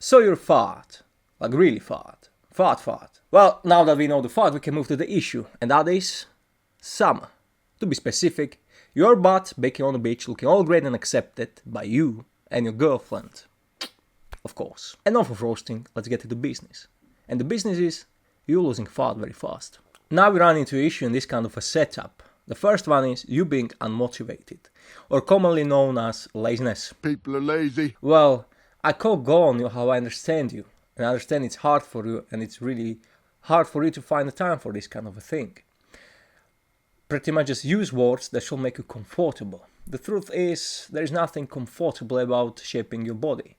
So you're fat, like really fat. Fat. Well, now that we know the fat, we can move to the issue, and that is summer. To be specific, your butt baking on the beach looking all great and accepted by you and your girlfriend. Of course. Enough of roasting, let's get to the business. And the business is you losing fat very fast. Now we run into an issue in this kind of a setup. The first one is you being unmotivated, or commonly known as laziness. People are lazy. Well, I can't go on how I understand you. And I understand it's hard for you, and it's really hard for you to find the time for this kind of a thing. Pretty much just use words that should make you comfortable. The truth is, there is nothing comfortable about shaping your body.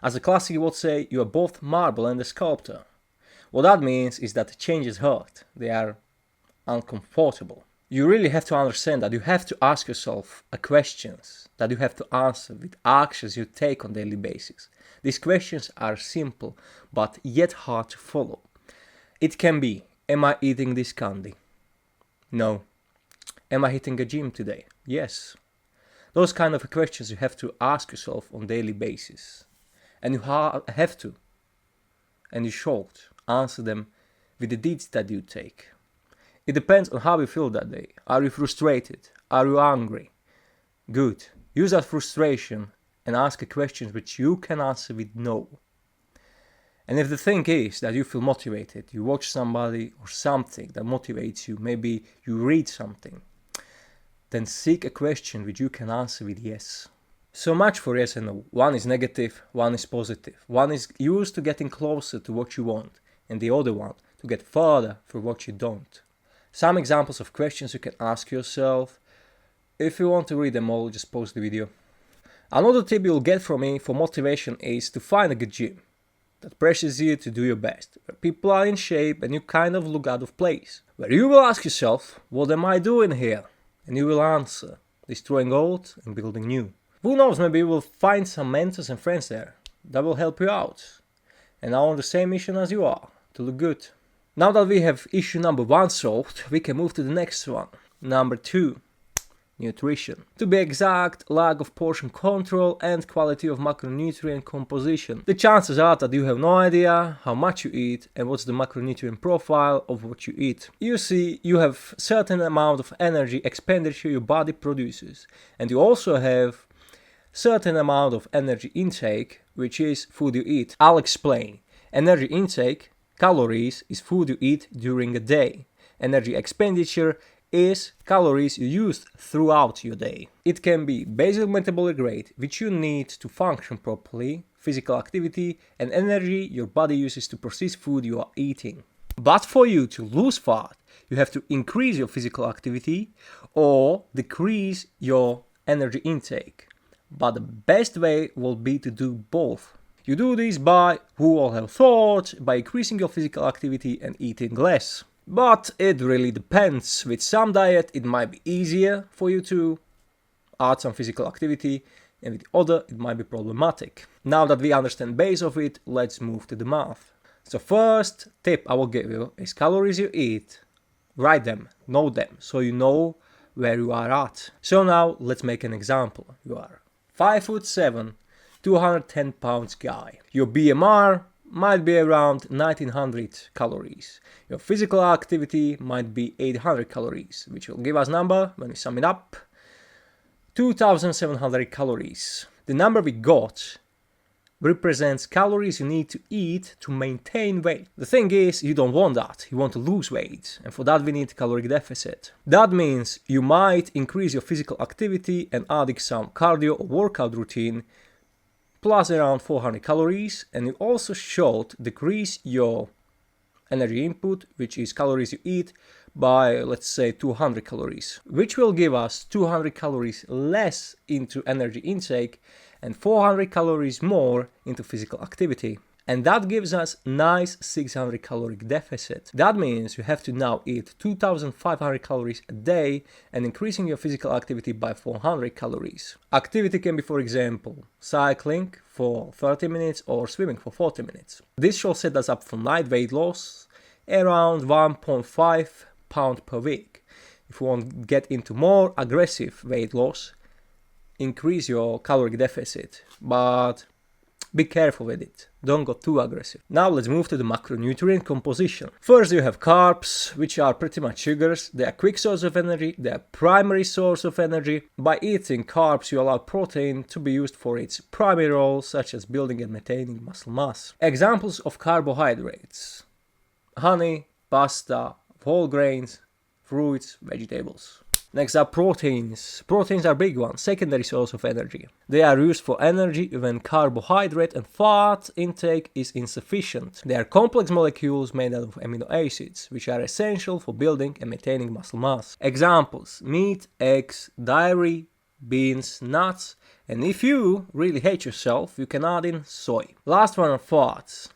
As a classic would say, you are both marble and a sculptor. What that means is that the changes hurt. They are uncomfortable. You really have to understand that you have to ask yourself questions that you have to answer with actions you take on a daily basis. These questions are simple, but yet hard to follow. It can be, am I eating this candy? No. Am I hitting a gym today? Yes. Those kind of questions you have to ask yourself on a daily basis. And you have to, and you should, answer them with the deeds that you take. It depends on how you feel that day. Are you frustrated? Are you angry? Good. Use that frustration and ask questions which you can answer with no. And if the thing is that you feel motivated, you watch somebody or something that motivates you, maybe you read something, then seek a question which you can answer with yes. So much for yes and no. One is negative, one is positive. One is used to getting closer to what you want, and the other one to get further for what you don't. Some examples of questions you can ask yourself. If you want to read them all, just pause the video. Another tip you'll get from me for motivation is to find a good gym that pressures you to do your best, where people are in shape and you kind of look out of place. Where you will ask yourself, what am I doing here? And you will answer, destroying old and building new. Who knows, maybe you will find some mentors and friends there that will help you out and are on the same mission as you are, to look good. Now that we have issue number 1 solved, we can move to the next one. Number 2. Nutrition. To be exact, lack of portion control and quality of macronutrient composition. The chances are that you have no idea how much you eat and what's the macronutrient profile of what you eat. You see, you have certain amount of energy expenditure your body produces, and you also have certain amount of energy intake, which is food you eat. I'll explain. Energy intake, calories, is food you eat during a day. Energy expenditure is calories you use throughout your day. It can be basal metabolic rate, which you need to function properly, physical activity, and energy your body uses to process food you are eating. But for you to lose fat, you have to increase your physical activity or decrease your energy intake. But the best way will be to do both. You do this by, who all have thought, by increasing your physical activity and eating less. But it really depends. With some diet it might be easier for you to add some physical activity, and with other it might be problematic. Now that we understand base of it, let's move to the math. So first tip I will give you is calories you eat. Write them, know them, so you know where you are at. So now let's make an example. You are 5'7", 210 pounds guy. Your BMR might be around 1900 calories. Your physical activity might be 800 calories, which will give us number, when we sum it up, 2700 calories. The number we got represents calories you need to eat to maintain weight. The thing is, you don't want that. You want to lose weight, and for that we need caloric deficit. That means you might increase your physical activity and adding some cardio or workout routine plus around 400 calories, and you also should decrease your energy input, which is calories you eat, by let's say 200 calories, which will give us 200 calories less into energy intake and 400 calories more into physical activity. And that gives us nice 600 caloric deficit. That means you have to now eat 2500 calories a day and increasing your physical activity by 400 calories. Activity can be, for example, cycling for 30 minutes or swimming for 40 minutes. This should set us up for night weight loss around 1.5 pound per week. If you want to get into more aggressive weight loss, increase your caloric deficit. But be careful with it. Don't go too aggressive. Now let's move to the macronutrient composition. First you have carbs, which are pretty much sugars. They are a quick source of energy, they are a primary source of energy. By eating carbs you allow protein to be used for its primary role, such as building and maintaining muscle mass. Examples of carbohydrates: honey, pasta, whole grains, fruits, vegetables. Next up, proteins. Proteins are big ones, secondary source of energy. They are used for energy when carbohydrate and fat intake is insufficient. They are complex molecules made out of amino acids, which are essential for building and maintaining muscle mass. Examples: meat, eggs, dairy, beans, nuts, and if you really hate yourself, you can add in soy. Last one are fats.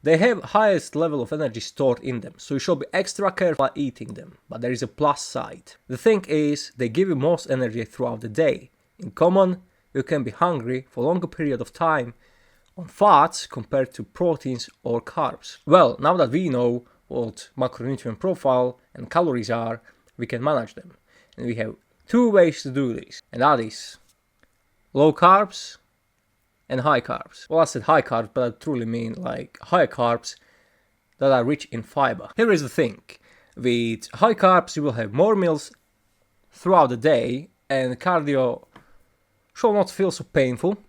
They have highest level of energy stored in them, so you should be extra careful while eating them. But there is a plus side. The thing is, they give you most energy throughout the day. In common, you can be hungry for a longer period of time on fats compared to proteins or carbs. Well, now that we know what macronutrient profile and calories are, we can manage them. And we have two ways to do this, and that is low carbs and high carbs. Well, I said high carbs, but I truly mean like high carbs that are rich in fiber. Here is the thing. With high carbs, you will have more meals throughout the day, and cardio shall not feel so painful.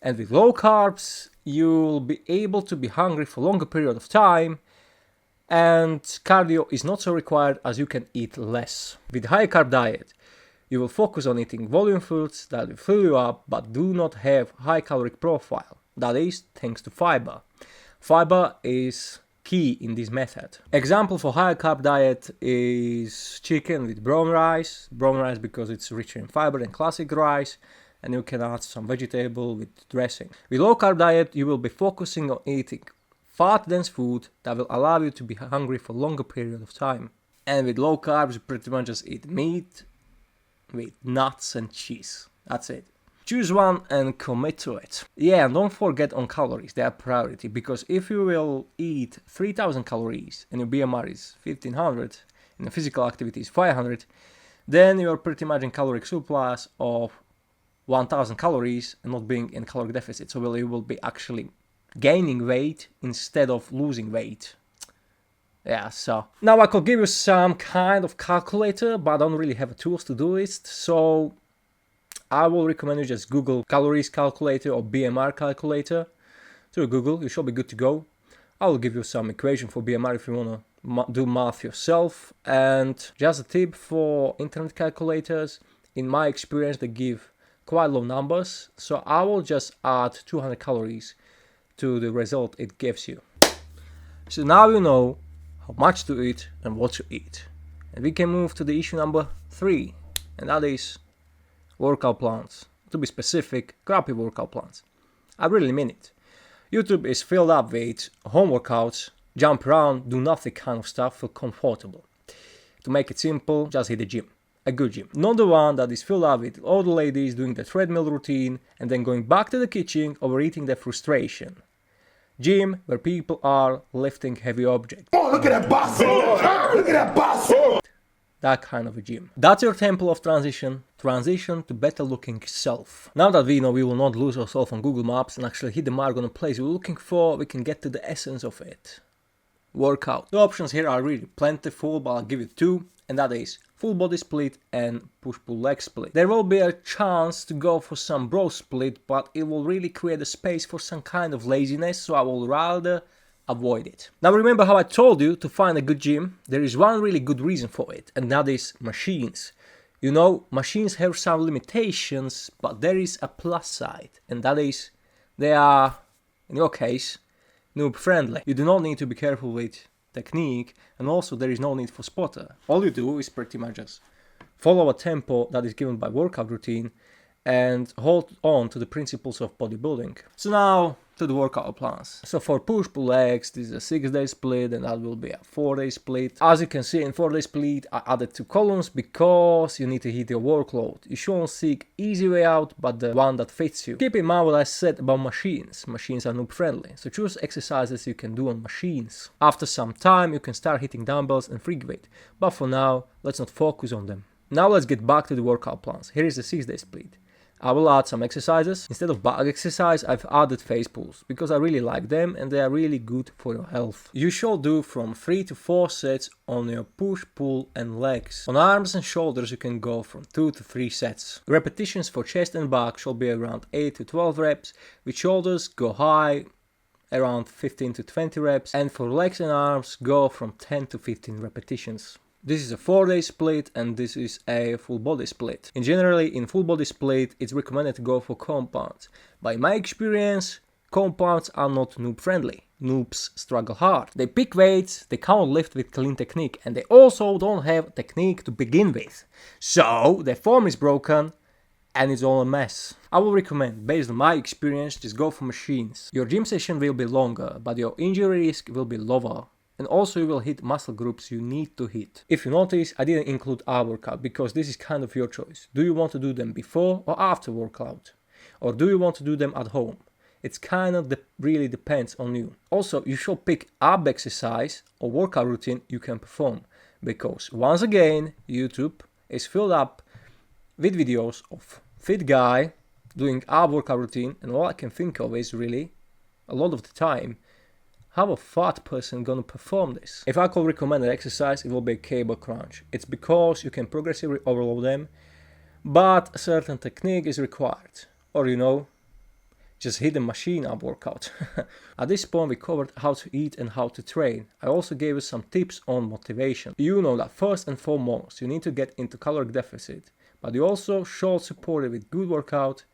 And with low carbs, you'll be able to be hungry for a longer period of time, and cardio is not so required as you can eat less. With high carb diet, you will focus on eating volume foods that will fill you up but do not have high caloric profile. That is thanks to fiber. Fiber is key in this method. Example for high carb diet is chicken with brown rice. Brown rice because it's richer in fiber than classic rice, and you can add some vegetable with dressing. With low carb diet, you will be focusing on eating fat dense food that will allow you to be hungry for a longer period of time. And with low carbs, you pretty much just eat meat with nuts and cheese. That's it. Choose one and commit to it. Yeah, and don't forget on calories. They are priority, because if you will eat 3000 calories and your BMR is 1500 and the physical activity is 500, then you're pretty much in caloric surplus of 1000 calories and not being in caloric deficit. So you will be actually gaining weight instead of losing weight. Yeah, so now I could give you some kind of calculator, but I don't really have tools to do it. So I will recommend you just Google calories calculator or BMR calculator. So Google, you should be good to go. I will give you some equation for BMR if you want to do math yourself. And just a tip for internet calculators, in my experience they give quite low numbers. So I will just add 200 calories to the result it gives you. So now you know how much to eat and what to eat. And we can move to the issue number 3, and that is workout plans. To be specific, crappy workout plans. I really mean it. YouTube is filled up with home workouts, jump around, do nothing kind of stuff, feel comfortable. To make it simple, just hit the gym. A good gym. Not the one that is filled up with all the ladies doing the treadmill routine and then going back to the kitchen overeating their frustration. Gym where people are lifting heavy objects. Oh, look at that box! Look at that box! That kind of a gym. That's your temple of transition. Transition to better looking self. Now that we know we will not lose ourselves on Google Maps and actually hit the mark on a place we're looking for, we can get to the essence of it. Workout. The options here are really plentiful, but I'll give you 2, and that is full body split and push-pull leg split. There will be a chance to go for some bro split, but it will really create a space for some kind of laziness, so I will rather avoid it. Now remember how I told you to find a good gym? There is one really good reason for it, and that is machines. You know, machines have some limitations, but there is a plus side, and that is they are, in your case, noob friendly. You do not need to be careful with technique, and also there is no need for spotter. All you do is pretty much just follow a tempo that is given by workout routine and hold on to the principles of bodybuilding. So now to the workout plans. So for push-pull legs, this is a 6-day split, and that will be a 4-day split. As you can see in 4-day split, I added 2 columns because you need to hit your workload. You shouldn't seek easy way out, but the one that fits you. Keep in mind what I said about machines. Machines are noob friendly, so choose exercises you can do on machines. After some time, you can start hitting dumbbells and free weight, but for now, let's not focus on them. Now let's get back to the workout plans. Here is the 6-day split. I will add some exercises. Instead of back exercise, I've added face pulls because I really like them and they are really good for your health. You should do from 3 to 4 sets on your push, pull and legs. On arms and shoulders you can go from 2 to 3 sets. Repetitions for chest and back should be around 8 to 12 reps. With shoulders go high, around 15 to 20 reps, and for legs and arms go from 10 to 15 repetitions. This is a 4-day split and this is a full body split. Generally in full body split it's recommended to go for compounds. By my experience, compounds are not noob friendly. Noobs struggle hard. They pick weights, they can't lift with clean technique, and they also don't have technique to begin with. So their form is broken and it's all a mess. I will recommend, based on my experience, just go for machines. Your gym session will be longer, but your injury risk will be lower. And also you will hit muscle groups you need to hit. If you notice, I didn't include our workout because this is kind of your choice. Do you want to do them before or after workout? Or do you want to do them at home? It's kind of really depends on you. Also, you should pick ab exercise or workout routine you can perform. Because once again, YouTube is filled up with videos of fit guy doing ab workout routine, and all I can think of is really, a lot of the time, how a fat person gonna perform this? If I could recommend an exercise, it will be a cable crunch. It's because you can progressively overload them, but a certain technique is required. Or just hit the machine ab workout. At this point we covered how to eat and how to train. I also gave you some tips on motivation. You know that first and foremost you need to get into caloric deficit, but you also should support it with good workout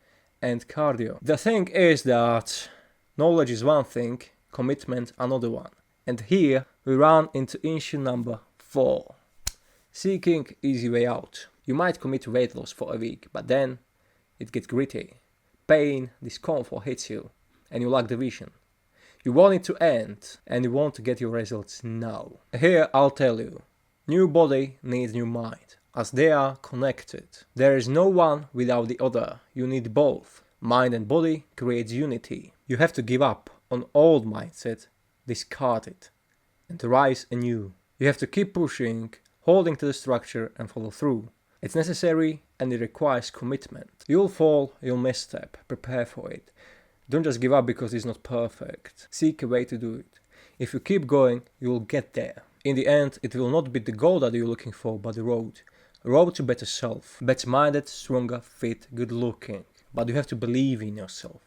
and cardio. The thing is that knowledge is one thing, commitment another one. And here we run into issue number 4. Seeking easy way out. You might commit to weight loss for a week, but then it gets gritty. Pain, discomfort hits you, and you lack the vision. You want it to end, and you want to get your results now. Here I'll tell you, new body needs new mind, as they are connected. There is no one without the other, you need both. Mind and body creates unity. You have to give up on old mindset, discard it, and rise anew. You have to keep pushing, holding to the structure and follow through. It's necessary and it requires commitment. You'll fall, you'll misstep, prepare for it. Don't just give up because it's not perfect. Seek a way to do it. If you keep going, you'll get there. In the end, it will not be the goal that you're looking for, but the road. A road to better self. Better-minded, stronger, fit, good-looking. But you have to believe in yourself.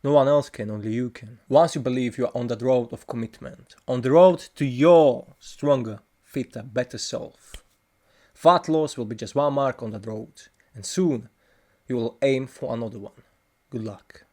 No one else can, only you can. Once you believe you are on that road of commitment, on the road to your stronger, fitter, better self. Fat loss will be just one mark on that road, and soon you will aim for another one. Good luck.